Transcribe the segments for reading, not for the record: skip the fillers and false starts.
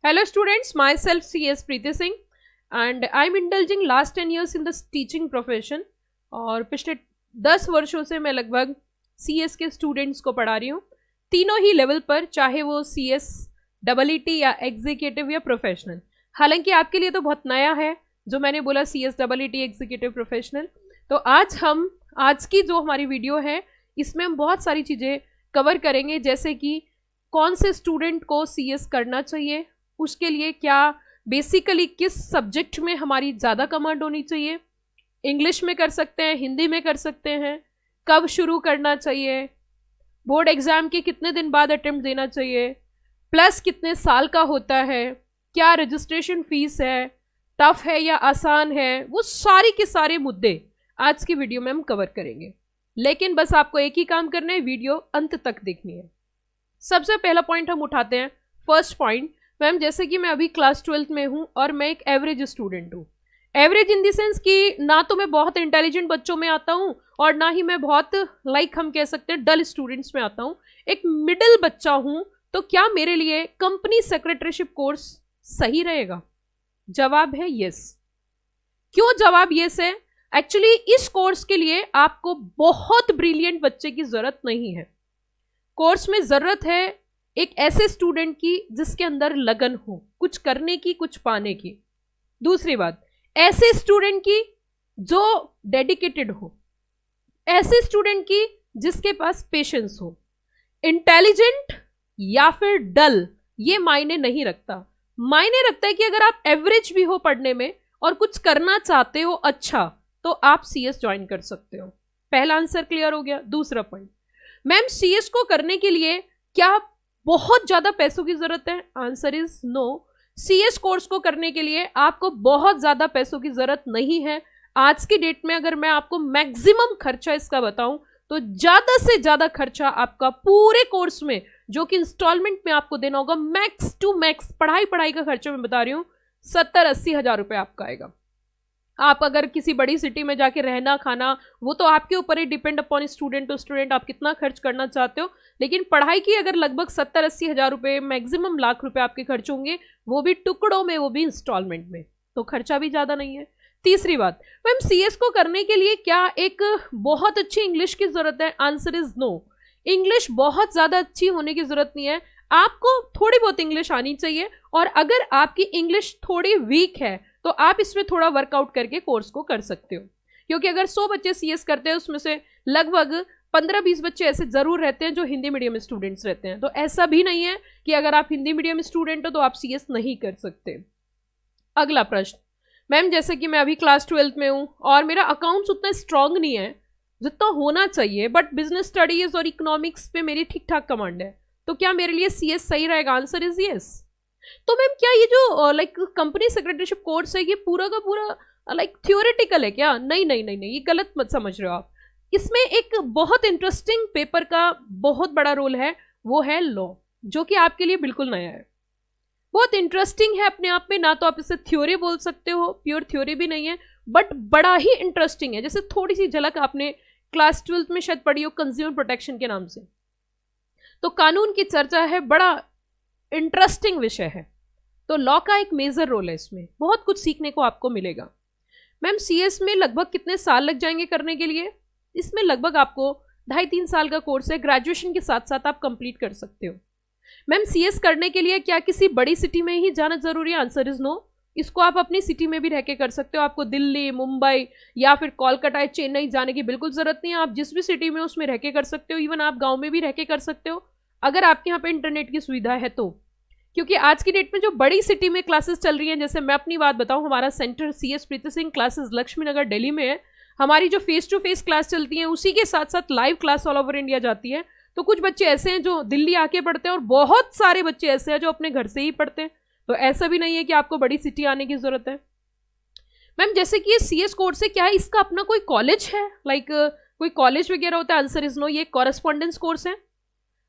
Hello students, myself CS Preeti Singh and I'm indulging last 10 years in the teaching profession और पिछले 10 वर्षों से मैं लगभग CS के स्टूडेंट्स को पढ़ा रही हूँ तीनों ही लेवल पर, चाहे वो CS EET या एग्जीक्यूटिव या प्रोफेशनल। हालांकि आपके लिए तो बहुत नया है जो मैंने बोला CS EET एग्जीक्यूटिव प्रोफेशनल। तो आज की जो हमारी वीडियो है इसमें हम बहुत सारी चीज़ें कवर करेंगे, जैसे कि कौन से स्टूडेंट को CS करना चाहिए, उसके लिए क्या बेसिकली किस सब्जेक्ट में हमारी ज़्यादा कमांड होनी चाहिए, इंग्लिश में कर सकते हैं, हिंदी में कर सकते हैं, कब शुरू करना चाहिए, बोर्ड एग्ज़ाम के कितने दिन बाद अटेम्प्ट देना चाहिए, प्लस कितने साल का होता है, क्या रजिस्ट्रेशन फीस है, टफ है या आसान है, वो सारे के सारे मुद्दे आज की वीडियो में हम कवर करेंगे। लेकिन बस आपको एक ही काम करना है, वीडियो अंत तक देखनी है। सबसे पहला पॉइंट हम उठाते हैं। फर्स्ट पॉइंट, मैम जैसे कि मैं अभी क्लास 12th में हूँ और मैं एक एवरेज स्टूडेंट हूँ। एवरेज इन द सेंस कि ना तो मैं बहुत इंटेलिजेंट बच्चों में आता हूँ और ना ही मैं बहुत हम कह सकते हैं डल स्टूडेंट्स में आता हूँ, एक मिडिल बच्चा हूँ। तो क्या मेरे लिए कंपनी सेक्रेटरीशिप कोर्स सही रहेगा? जवाब है यस। क्यों जवाब यस है? एक्चुअली इस कोर्स के लिए आपको बहुत ब्रिलियंट बच्चे की जरूरत नहीं है। कोर्स में जरूरत है एक ऐसे स्टूडेंट की जिसके अंदर लगन हो, कुछ करने की, कुछ पाने की। दूसरी बात, ऐसे स्टूडेंट की जो डेडिकेटेड हो, ऐसे स्टूडेंट की जिसके पास पेशेंस हो। इंटेलिजेंट या फिर डल ये मायने नहीं रखता। मायने रखता है कि अगर आप एवरेज भी हो पढ़ने में और कुछ करना चाहते हो अच्छा, तो आप CS ज्वाइन कर सकते हो। पहला आंसर क्लियर हो गया। दूसरा पॉइंट, मैम CS को करने के लिए क्या बहुत ज्यादा पैसों की जरूरत है? Answer is no. CS course को करने के लिए आपको बहुत ज्यादा पैसों की जरूरत नहीं है। आज की डेट में अगर मैं आपको मैक्सिमम खर्चा इसका बताऊं तो ज्यादा से ज्यादा खर्चा आपका पूरे कोर्स में, जो कि इंस्टॉलमेंट में आपको देना होगा, मैक्स टू मैक्स पढ़ाई का खर्चा मैं बता रही हूँ 70-80 हज़ार रुपये आपका आएगा। आप अगर किसी बड़ी सिटी में जाके रहना खाना, वो तो आपके ऊपर ही depend upon student to student आप कितना खर्च करना चाहते हो। लेकिन पढ़ाई की अगर लगभग 70-80 हज़ार रुपये, मैक्सिमम लाख रुपए आपके खर्च होंगे, वो भी टुकड़ों में, वो भी इंस्टॉलमेंट में, तो खर्चा भी ज़्यादा नहीं है। तीसरी बात, मैम CS को करने के लिए क्या एक बहुत अच्छी इंग्लिश की ज़रूरत है? Answer is no. इंग्लिश बहुत ज़्यादा अच्छी होने की ज़रूरत नहीं है, आपको थोड़ी बहुत इंग्लिश आनी चाहिए। और अगर आपकी इंग्लिश थोड़ी वीक है तो आप इसमें थोड़ा वर्कआउट करके कोर्स को कर सकते हो। क्योंकि अगर 100 बच्चे CS करते हैं उसमें से लगभग 15-20 बच्चे ऐसे जरूर रहते हैं जो हिंदी मीडियम स्टूडेंट्स रहते हैं। तो ऐसा भी नहीं है कि अगर आप हिंदी मीडियम स्टूडेंट हो तो आप CS नहीं कर सकते। अगला प्रश्न, मैम जैसे कि मैं अभी क्लास 12th में हूँ और मेरा अकाउंट्स उतना स्ट्रांग नहीं है जितना होना चाहिए, बट बिजनेस स्टडीज और इकोनॉमिक्स पे मेरी ठीक ठाक कमांड है, तो क्या मेरे लिए CS सही रहेगा? Answer is yes. तो मैम क्या ये जो कंपनी सेक्रेटरीशिप कोर्स है ये पूरा का पूरा थ्योरेटिकल है क्या? नहीं नहीं नहीं नहीं, ये गलत मत समझ रहे हो आप। इसमें एक बहुत इंटरेस्टिंग पेपर का बहुत बड़ा रोल है, वो है लॉ, जो कि आपके लिए बिल्कुल नया है। बहुत इंटरेस्टिंग है अपने आप में, ना तो आप इसे थ्योरी बोल सकते हो, प्योर थ्योरी भी नहीं है, बट बड़ा ही इंटरेस्टिंग है। जैसे थोड़ी सी झलक आपने क्लास 12th में शायद पढ़ी हो, कंज्यूमर प्रोटेक्शन के नाम से। तो कानून की चर्चा है, बड़ा इंटरेस्टिंग विषय है। तो लॉ का एक मेजर रोल है, इसमें बहुत कुछ सीखने को आपको मिलेगा। मैम CS में लगभग कितने साल लग जाएंगे करने के लिए? इसमें लगभग आपको 2.5-3 साल का कोर्स है, ग्रेजुएशन के साथ साथ आप कंप्लीट कर सकते हो। मैम CS करने के लिए क्या किसी बड़ी सिटी में ही जाना जरूरी है? Answer is no. इसको आप अपनी सिटी में भी रह के कर सकते हो। आपको दिल्ली, मुंबई या फिर कोलकाता, चेन्नई जाने की बिल्कुल जरूरत नहीं है। आप जिस भी सिटी में उसमें रह के कर सकते हो। इवन आप गाँव में भी रह के कर सकते हो अगर आपके यहाँ पे इंटरनेट की सुविधा है तो। क्योंकि आज की डेट में जो बड़ी सिटी में क्लासेस चल रही हैं, जैसे मैं अपनी बात बताऊं, हमारा सेंटर CS प्रीति सिंह क्लासेस लक्ष्मी नगर दिल्ली में है। हमारी जो फेस टू फेस क्लास चलती है उसी के साथ साथ live class all over India जाती है। तो कुछ बच्चे ऐसे हैं जो दिल्ली आके पढ़ते हैं और बहुत सारे बच्चे ऐसे हैं जो अपने घर से ही पढ़ते हैं। तो ऐसा भी नहीं है कि आपको बड़ी सिटी आने की जरूरत है। मैम जैसे कि ये CS कोर्स है, क्या है इसका अपना कोई कॉलेज है, कोई कॉलेज वगैरह होता है? Answer is no. ये कॉरेस्पॉन्डेंस कोर्स है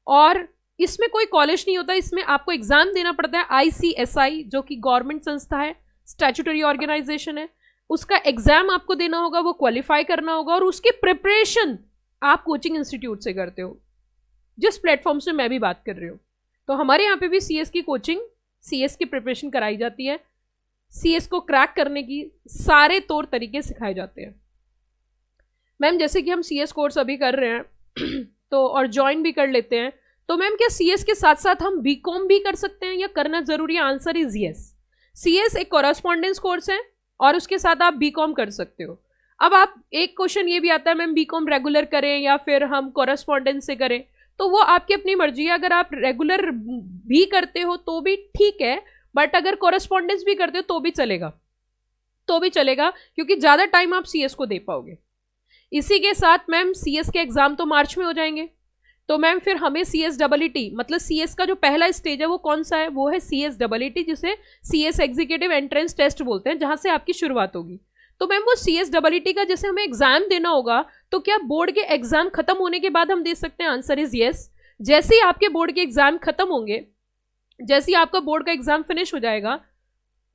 और इसमें कोई कॉलेज नहीं होता। इसमें आपको एग्जाम देना पड़ता है। ICSI जो कि गवर्नमेंट संस्था है, स्टैट्यूटरी ऑर्गेनाइजेशन है, उसका एग्जाम आपको देना होगा, वो क्वालिफाई करना होगा और उसकी प्रिपरेशन आप कोचिंग इंस्टीट्यूट से करते हो, जिस प्लेटफॉर्म से मैं भी बात कर रही हूँ। तो हमारे यहाँ पे भी CS की कोचिंग CS की प्रिपरेशन कराई जाती है, CS को क्रैक करने की सारे तौर तरीके सिखाए जाते हैं। मैम जैसे कि हम CS कोर्स अभी कर रहे हैं तो और ज्वाइन भी कर लेते हैं, तो मैम क्या CS के साथ साथ हम BCom भी कर सकते हैं या करना जरूरी है? Answer is yes. CS एक कॉरेस्पॉन्डेंस कोर्स है और उसके साथ आप BCom कर सकते हो। अब आप एक क्वेश्चन ये भी आता है मैम BCom रेगुलर करें या फिर हम कॉरेस्पॉन्डेंस से करें, तो वो आपकी अपनी मर्जी है। अगर आप रेगुलर भी करते हो तो भी ठीक है, बट अगर कॉरेस्पॉन्डेंस भी करते हो तो भी चलेगा, क्योंकि ज़्यादा टाइम आप CS को दे पाओगे। इसी के साथ मैम CS के एग्जाम तो मार्च में हो जाएंगे, तो मैम फिर हमें CSEET मतलब CS का जो पहला स्टेज है वो कौन सा है? वो है CSEET, जिसे CS एग्जीक्यूटिव एंट्रेंस टेस्ट बोलते हैं, जहां से आपकी शुरुआत होगी। तो मैम वो CSEET का जैसे हमें एग्जाम देना होगा, तो क्या बोर्ड के एग्जाम खत्म होने के बाद हम दे सकते हैं? Answer is yes. जैसे ही आपके बोर्ड के एग्जाम खत्म होंगे, जैसे ही आपका बोर्ड का एग्जाम फिनिश हो जाएगा,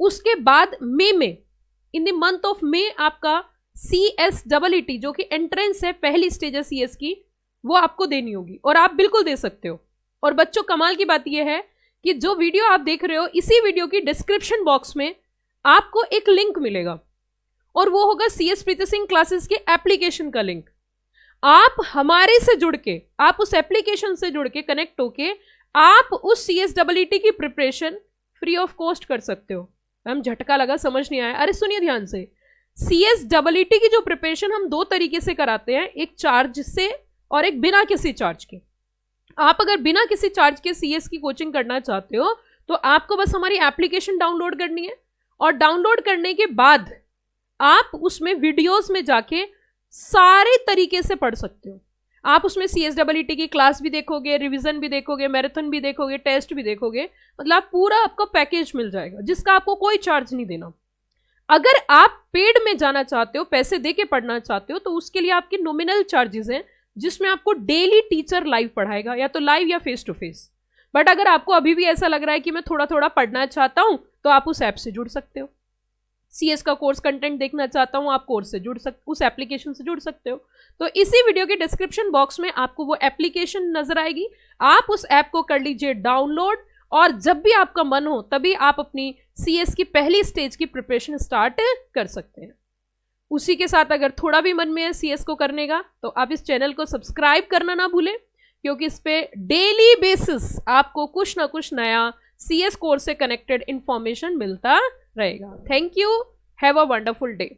उसके बाद मई में, in the month of May, आपका CSEET जो कि एंट्रेंस है, पहली स्टेज है CS की, वो आपको देनी होगी और आप बिल्कुल दे सकते हो। और बच्चों कमाल की बात यह है कि जो वीडियो आप देख रहे हो, इसी वीडियो की डिस्क्रिप्शन बॉक्स में आपको एक लिंक मिलेगा और वो होगा CS प्रीति सिंह क्लासेस के एप्लीकेशन का लिंक। आप हमारे से जुड़ के, आप उस एप्लीकेशन से जुड़ के, कनेक्ट होके आप उस CSEET की प्रिपरेशन फ्री ऑफ कॉस्ट कर सकते हो। मैम झटका लगा, समझ नहीं आया? अरे सुनिए ध्यान से, CSEET की जो प्रिपरेशन हम दो तरीके से कराते हैं, एक चार्ज से और एक बिना किसी चार्ज के। आप अगर बिना किसी चार्ज के CS की कोचिंग करना चाहते हो तो आपको बस हमारी एप्लीकेशन डाउनलोड करनी है, और डाउनलोड करने के बाद आप उसमें वीडियोस में जाके सारे तरीके से पढ़ सकते हो। आप उसमें CSEET की क्लास भी देखोगे, रिवीजन भी देखोगे, मैराथन भी देखोगे, टेस्ट भी देखोगे, मतलब पूरा आपको पैकेज मिल जाएगा जिसका आपको कोई चार्ज नहीं देना। अगर आप पेड में जाना चाहते हो, पैसे दे के पढ़ना चाहते हो, तो उसके लिए आपके नॉमिनल चार्जेस हैं, जिसमें आपको डेली टीचर लाइव पढ़ाएगा, या तो लाइव या फेस टू फेस। बट अगर आपको अभी भी ऐसा लग रहा है कि मैं थोड़ा थोड़ा पढ़ना चाहता हूं, तो आप उस ऐप से जुड़ सकते हो। CS का कोर्स कंटेंट देखना चाहता हूं, आप कोर्स से उस एप्लीकेशन से जुड़ सकते हो। तो इसी वीडियो के डिस्क्रिप्शन बॉक्स में आपको वो एप्लीकेशन नजर आएगी, आप उस ऐप को कर लीजिए डाउनलोड, और जब भी आपका मन हो तभी आप अपनी CS की पहली स्टेज की प्रिपरेशन स्टार्ट कर सकते हैं। उसी के साथ अगर थोड़ा भी मन में है CS को करने का, तो आप इस चैनल को सब्सक्राइब करना ना भूलें, क्योंकि इस पे डेली बेसिस आपको कुछ ना कुछ नया CS कोर्स से कनेक्टेड इंफॉर्मेशन मिलता रहेगा। Thank you, have a wonderful day.